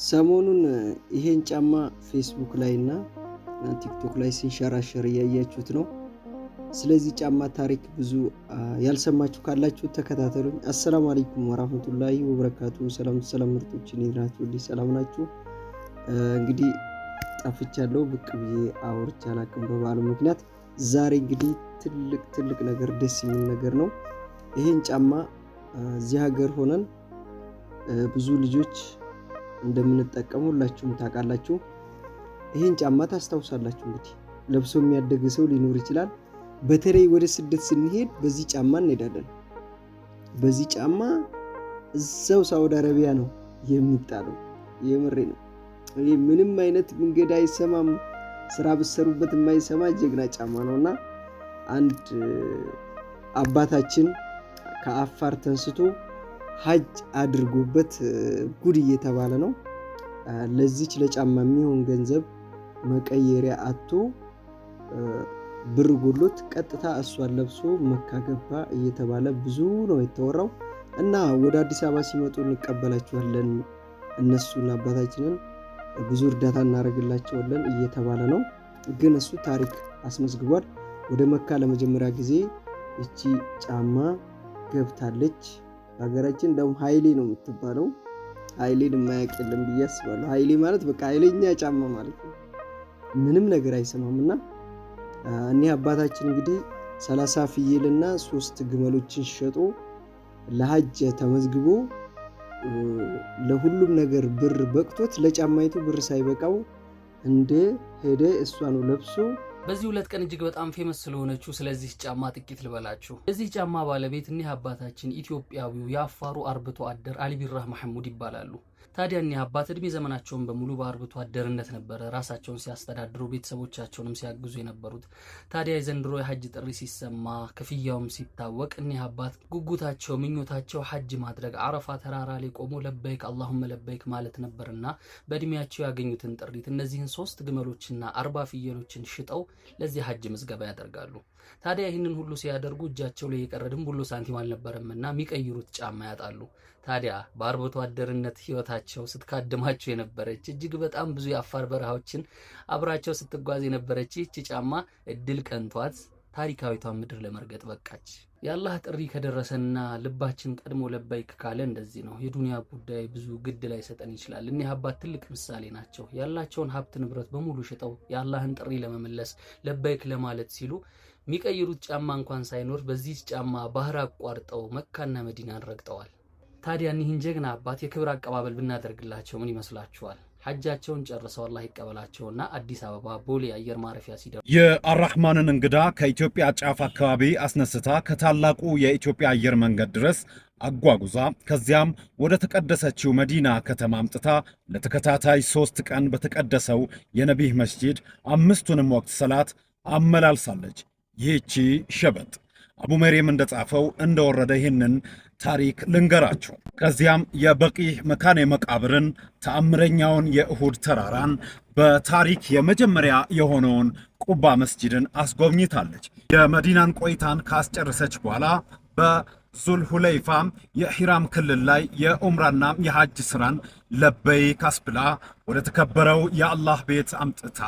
ሰሞኑን ይሄን ጫማ ፌስቡክ ላይ እና ቲክቶክ ላይ ሲንሸራሸር እያያችሁት ነው። ስለዚህ ጫማ ታሪክ ብዙ ያልሰማችሁ ካላችሁ ተከታተሉኝ። አሰላሙ አለይኩም ወራህመቱላሂ ወበረካቱ። ሰላም ምርጦች እንዴት ሰላም ናችሁ? እንግዲህ ጠፍቻለሁ፣ ብቅ ብዬ አውርቼ አላቅም በባሉ ምክንያት። ዛሬ እንግዲህ ትልቅ ነገር፣ ደስ የሚል ነገር ነው። ይሄን ጫማ እዚህ ሀገር ሆነን ብዙ ልጆች እንደምንጠቀሙ ሁላችሁም ታውቃላችሁ። ይሄን ጫማ ታስታውሳላችሁ። እንግዲህ ለብሶ የሚያደግ ሰው ሊኖር ይችላል። በተለይ ወደ ስደት ስንሄድ በዚህ ጫማ እንሄዳለን። በዚህ ጫማ እዛው ሳውዲ አረቢያ ነው የሚጣለው። የምሬ ነው። ይሄ ምንም አይነት መንገድ አይሰማም፣ ስራ ብሰሩበት የማይሰማ ጀግና ጫማ ነውና አንድ አባታችን ከአፋር ተንስቶ ሀጅ አድርጎበት ጉድ እየተባለ ነው። ለዚች ለጫማ የሚሆን ገንዘብ መቀየሪያ አጥቶ ብር ጎሎት ቀጥታ እሷን ለብሶ መካ ገባ እየተባለ ብዙ ነው የተወራው። እና ወደ አዲስ አበባ ሲመጡ እንቀበላቸዋለን፣ እነሱን አባታችንን ብዙ እርዳታ እናደርግላቸዋለን እየተባለ ነው። ግን እሱ ታሪክ አስመዝግቧል። ወደ መካ ለመጀመሪያ ጊዜ እቺ ጫማ ገብታለች። ሀገራችን እንደውም ኃይሌ ነው የምትባለው። ኃይሌን የማያውቅ የለም ብዬ አስባለሁ። ኃይሌ ማለት በቃ ኃይለኛ ጫማ ማለት ነው። ምንም ነገር አይሰማምና እኒህ አባታችን እንግዲህ 30 ፍየልና 3 ግመሎችን ሸጦ ለሀጅ ተመዝግቦ ለሁሉም ነገር ብር በቅቶት ለጫማይቱ ብር ሳይበቃው እንደ ሄደ እሷን ለብሶ በዚህ ሁለት ቀን እጅግ በጣም ፌመስ ስለሆነችው ስለዚህ ጫማ ጥቂት ልበላችሁ። እዚህ ጫማ ባለቤት እኒህ አባታችን ኢትዮጵያዊው የአፋሩ አርብቶ አደር አሊቢራህ መሐሙድ ይባላሉ። ታዲያ እኒህ አባት እድሜ ዘመናቸውን በሙሉ በአርብቶ አደርነት ነበረ ራሳቸውን ሲያስተዳድሩ ቤተሰቦቻቸውንም ሲያግዙ የነበሩት። ታዲያ የዘንድሮ የሀጅ ጥሪ ሲሰማ ክፍያውም ሲታወቅ እኒህ አባት ጉጉታቸው ምኞታቸው ሀጅ ማድረግ አረፋ ተራራ ላይ ቆሞ ለበይክ አላሁመ ለበይክ ማለት ነበርና በእድሜያቸው ያገኙትን ጥሪት እነዚህን 3 ግመሎችና 40 ፍየሎችን ሽጠው ለዚህ ሀጅ ምዝገባ ያደርጋሉ። ታዲያ ይህንን ሁሉ ሲያደርጉ እጃቸው ላይ የቀረ ድንቡሎ ሳንቲም አልነበረምና የሚቀይሩት ጫማ ያጣሉ። ታዲያ በአርብቶ አደርነት ህይወታቸው ስትካድማቸው የነበረች እጅግ በጣም ብዙ የአፋር በረሃዎችን አብራቸው ስትጓዝ የነበረች ይህች ጫማ እድል ቀንቷት ታሪካዊቷን ምድር ለመርገጥ በቃች። የአላህ ጥሪ ከደረሰና ልባችን ቀድሞ ለበይክ ካለ እንደዚህ ነው። የዱንያ ጉዳይ ብዙ ግድ ላይ ሰጠን ይችላል። እኒህ አባት ትልቅ ምሳሌ ናቸው። ያላቸውን ሀብት ንብረት በሙሉ ሽጠው የአላህን ጥሪ ለመመለስ ለበይክ ለማለት ሲሉ የሚቀይሩት ጫማ እንኳን ሳይኖር በዚህ ጫማ ባህር አቋርጠው መካና መዲናን ረግጠዋል። ታዲያ እኒህን ጀግና አባት የክብር አቀባበል ብናደርግላቸው ምን ይመስላችኋል? ሐጃቸውን ጨርሰው አላህ ይቀበላቸውና አዲስ አበባ ቦሌ አየር ማረፊያ ሲደርሱ የአራህማንን እንግዳ ከኢትዮጵያ ጫፍ አካባቢ አስነስታ ከታላቁ የኢትዮጵያ አየር መንገድ ድረስ አጓጉዛ ከዚያም ወደ ተቀደሰችው መዲና ከተማ አምጥታ ለተከታታይ 3 ቀን በተቀደሰው የነቢይ መስጂድ 5ቱንም ወቅት ሰላት አመላልሳለች። ይህቺ ሸበጥ አቡ መርየም እንደጻፈው እንደወረደ ይህንን ታሪክ ልንገራችሁ። ከዚያም የበቂህ መካነ መቃብርን፣ ተአምረኛውን የእሁድ ተራራን፣ በታሪክ የመጀመሪያ የሆነውን ቁባ መስጂድን አስጎብኝታለች። የመዲናን ቆይታን ካስጨረሰች በኋላ በዙልሁለይፋ የሂራም ክልል ላይ የኡምራና የሐጅ ስራን ለበይክ አስብላ ወደ ተከበረው የአላህ ቤት አምጥታ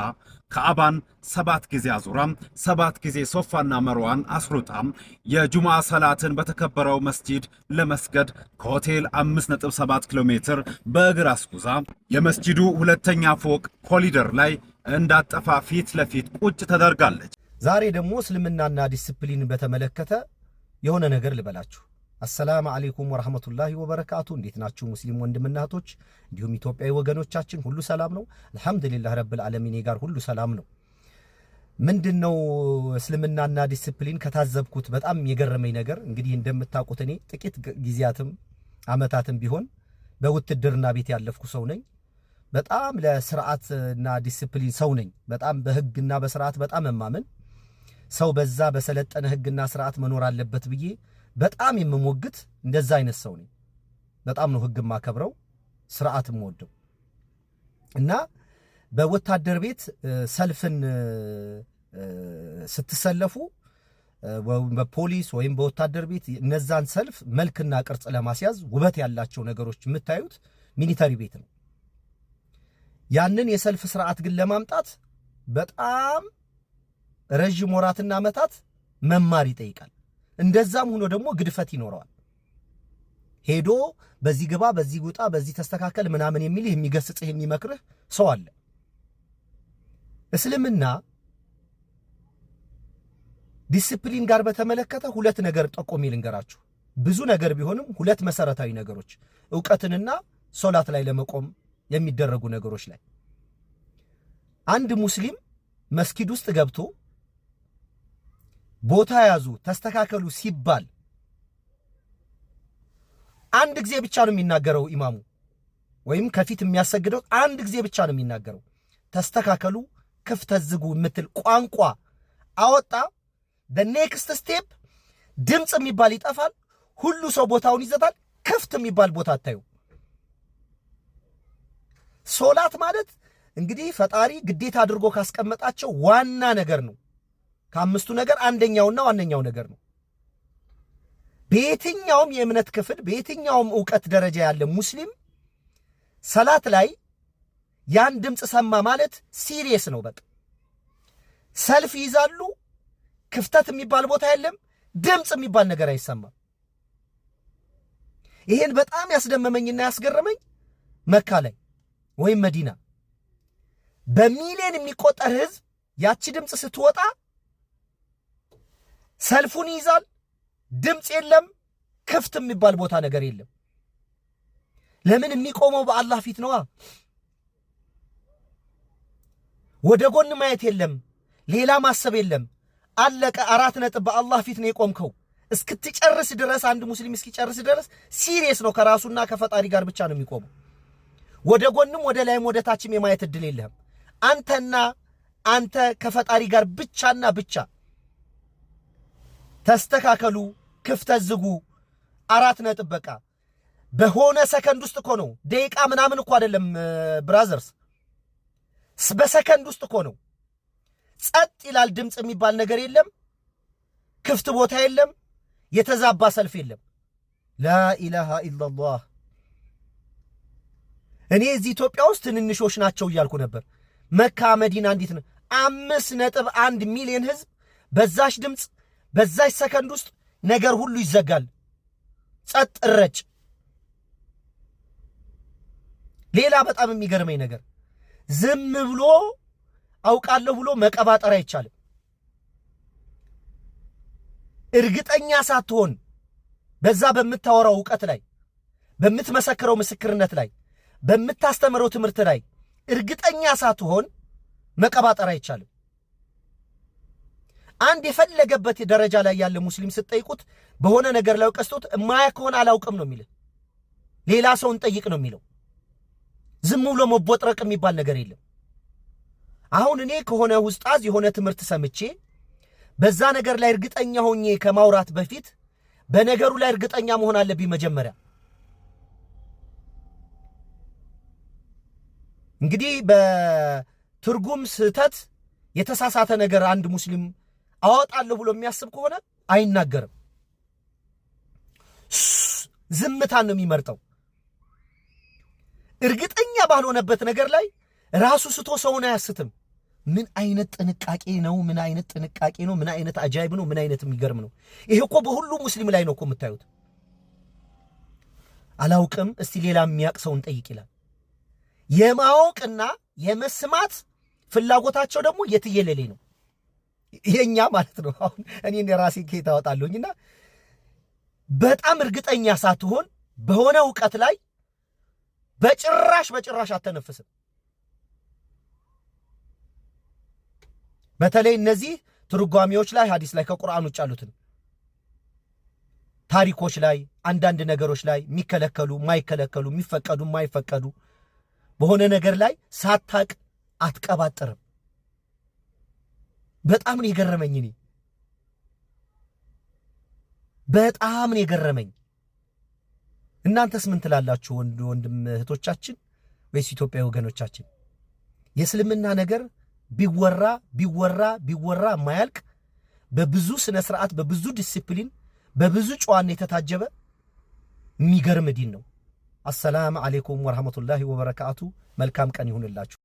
ከአባን 7 ጊዜ አዙራም 7 ጊዜ ሶፋና መርዋን አስሩጣም የጁምዓ ሰላትን በተከበረው መስጂድ ለመስገድ ከሆቴል 5.7 ኪሎ ሜትር በእግር አስጉዛ የመስጂዱ 2ኛ ፎቅ ኮሊደር ላይ እንዳጠፋ ፊት ለፊት ቁጭ ተደርጋለች። ዛሬ ደግሞ እስልምናና ዲሲፕሊን በተመለከተ የሆነ ነገር ልበላችሁ። አሰላሙ አለይኩም ወራህመቱላሂ ወበረካቱ። እንዴት ናችሁ ሙስሊም ወንድምና እህቶች፣ እንዲሁም ኢትዮጵያዊ ወገኖቻችን ሁሉ ሰላም ነው? አልহামዱሊላህ ረብል ዓለሚን ጋር ሁሉ ሰላም ነው። ምንድነው እስልምናና ዲሲፕሊን ከታዘብኩት በጣም የገረመኝ ነገር እንግዲህ እንደምታውቁት እኔ ጥቂት ጊዜያትም አመታትም ቢሆን በውትድርና ቤት ያለፍኩ ሰው ነኝ። በጣም ለስርዓትና ዲሲፕሊን ሰው ነኝ። በጣም በህግና በስርዓት በጣም እማምን ሰው በዛ በሰለጠነ ህግና ስርዓት መኖር አለበት ብዬ በጣም የምሞግት እንደዛ አይነት ሰው ነኝ። በጣም ነው ህግ ማከብረው ስርዓት የምወደው እና በወታደር ቤት ሰልፍን ስትሰለፉ በፖሊስ ወይም በወታደር ቤት እነዛን ሰልፍ መልክና ቅርጽ ለማስያዝ ውበት ያላቸው ነገሮች የምታዩት ሚሊተሪ ቤት ነው። ያንን የሰልፍ ስርዓት ግን ለማምጣት በጣም ረጅም ወራትና ዓመታት መማር ይጠይቃል። እንደዛም ሆኖ ደግሞ ግድፈት ይኖረዋል። ሄዶ በዚህ ግባ፣ በዚህ ውጣ፣ በዚህ ተስተካከል ምናምን የሚልህ የሚገስጽህ የሚመክርህ ሰው አለ። እስልምና ዲሲፕሊን ጋር በተመለከተ ሁለት ነገር ጠቆሜ ልንገራችሁ። ብዙ ነገር ቢሆንም ሁለት መሰረታዊ ነገሮች ዕውቀትንና ሶላት ላይ ለመቆም የሚደረጉ ነገሮች ላይ አንድ ሙስሊም መስጊድ ውስጥ ገብቶ ቦታ ያዙ ተስተካከሉ ሲባል አንድ ጊዜ ብቻ ነው የሚናገረው ኢማሙ ወይም ከፊት የሚያሰግደው አንድ ጊዜ ብቻ ነው የሚናገረው። ተስተካከሉ ክፍተት ዝጉ የምትል ቋንቋ አወጣ። the next step ድምጽ የሚባል ይጠፋል። ሁሉ ሰው ቦታውን ይዘታል። ክፍት የሚባል ቦታ አታዩ። ሶላት ማለት እንግዲህ ፈጣሪ ግዴታ አድርጎ ካስቀመጣቸው ዋና ነገር ነው። ከአምስቱ ነገር አንደኛውና ዋነኛው ነገር ነው። በየትኛውም የእምነት ክፍል በየትኛውም ዕውቀት ደረጃ ያለ ሙስሊም ሰላት ላይ ያን ድምጽ ሰማ ማለት ሲሪየስ ነው። በቃ ሰልፍ ይዛሉ። ክፍተት የሚባል ቦታ የለም። ድምጽ የሚባል ነገር አይሰማም። ይሄን በጣም ያስደመመኝና ያስገረመኝ መካ ላይ ወይም መዲና በሚሊዮን የሚቆጠር ህዝብ ያቺ ድምጽ ስትወጣ ሰልፉን ይዛል። ድምጽ የለም። ክፍት የሚባል ቦታ ነገር የለም። ለምን? የሚቆመው በአላህ ፊት ነዋ። ወደ ጎን ማየት የለም። ሌላ ማሰብ የለም። አለቀ። 4 ነጥብ። በአላህ ፊት ነው የቆምከው እስክትጨርስ ድረስ። አንድ ሙስሊም እስኪጨርስ ድረስ ሲሪየስ ነው። ከራሱና ከፈጣሪ ጋር ብቻ ነው የሚቆመው። ወደ ጎንም ወደ ላይም ወደ ታችም የማየት እድል የለህም። አንተና አንተ ከፈጣሪ ጋር ብቻና ብቻ። ተስተካከሉ፣ ክፍተት ዝጉ፣ 4 ነጥብ። በቃ በሆነ ሰከንድ ውስጥ እኮ ነው። ደቂቃ ምናምን እኮ አይደለም ብራዘርስ፣ በሰከንድ ውስጥ እኮ ነው። ጸጥ ይላል። ድምጽ የሚባል ነገር የለም። ክፍት ቦታ የለም። የተዛባ ሰልፍ የለም። ላኢላሃ ኢላላህ። እኔ እዚህ ኢትዮጵያ ውስጥ ትንንሾች ናቸው እያልኩ ነበር። መካ መዲና እንዴት ነው 5.1 ሚሊዮን ህዝብ በዛሽ ድምጽ በዛሽ ሰከንድ ውስጥ ነገር ሁሉ ይዘጋል። ጸጥ ረጭ። ሌላ በጣም የሚገርመኝ ነገር ዝም ብሎ አውቃለሁ ብሎ መቀባጠር አይቻልም። እርግጠኛ ሳትሆን በዛ በምታወራው ዕውቀት ላይ በምትመሰክረው ምስክርነት ላይ በምታስተምረው ትምህርት ላይ እርግጠኛ ሳትሆን መቀባጠር አይቻልም። አንድ የፈለገበት ደረጃ ላይ ያለ ሙስሊም ስትጠይቁት በሆነ ነገር ላይ ቀስቶት ማያ ከሆነ አላውቅም ነው የሚለው። ሌላ ሰውን ጠይቅ ነው የሚለው። ዝም ብሎ መቦጥረቅ የሚባል ነገር የለም። አሁን እኔ ከሆነ ኡስታዝ የሆነ ትምህርት ሰምቼ በዛ ነገር ላይ እርግጠኛ ሆኜ ከማውራት በፊት በነገሩ ላይ እርግጠኛ መሆን አለብኝ መጀመሪያ። እንግዲህ በትርጉም ስህተት የተሳሳተ ነገር አንድ ሙስሊም አወጣለሁ ብሎ የሚያስብ ከሆነ አይናገርም። ዝምታን ነው የሚመርጠው። እርግጠኛ ባልሆነበት ነገር ላይ ራሱ ስቶ ሰውን አያስትም። ምን አይነት ጥንቃቄ ነው! ምን አይነት ጥንቃቄ ነው! ምን አይነት አጃይብ ነው! ምን አይነት የሚገርም ነው! ይሄ እኮ በሁሉ ሙስሊም ላይ ነው እኮ የምታዩት። አላውቅም እስቲ ሌላ የሚያውቅ ሰውን ጠይቅ ይላል። የማወቅና የመስማት ፍላጎታቸው ደግሞ የትየለሌ ነው። ይሄኛ ማለት ነው። አሁን እኔ ራሴ ከየት አወጣለሁኝና በጣም እርግጠኛ ሳትሆን በሆነ ዕውቀት ላይ በጭራሽ አተነፍስም። በተለይ እነዚህ ትርጓሜዎች ላይ ሐዲስ ላይ ከቁርአን ውጭ ያሉትን ታሪኮች ላይ አንዳንድ ነገሮች ላይ የሚከለከሉ ማይከለከሉ የሚፈቀዱ ማይፈቀዱ በሆነ ነገር ላይ ሳታቅ አትቀባጥርም። በጣም ነው የገረመኝ። እኔ በጣም ነው የገረመኝ። እናንተስ ምን ትላላችሁ ወንድም እህቶቻችን ወይስ ኢትዮጵያዊ ወገኖቻችን? የእስልምና ነገር ቢወራ ማያልቅ በብዙ ስነ ስርዓት በብዙ ዲሲፕሊን በብዙ ጨዋነት የታጀበ የሚገርም ዲን ነው። አሰላሙ አለይኩም ወራህመቱላሂ ወበረካቱ። መልካም ቀን ይሁንላችሁ።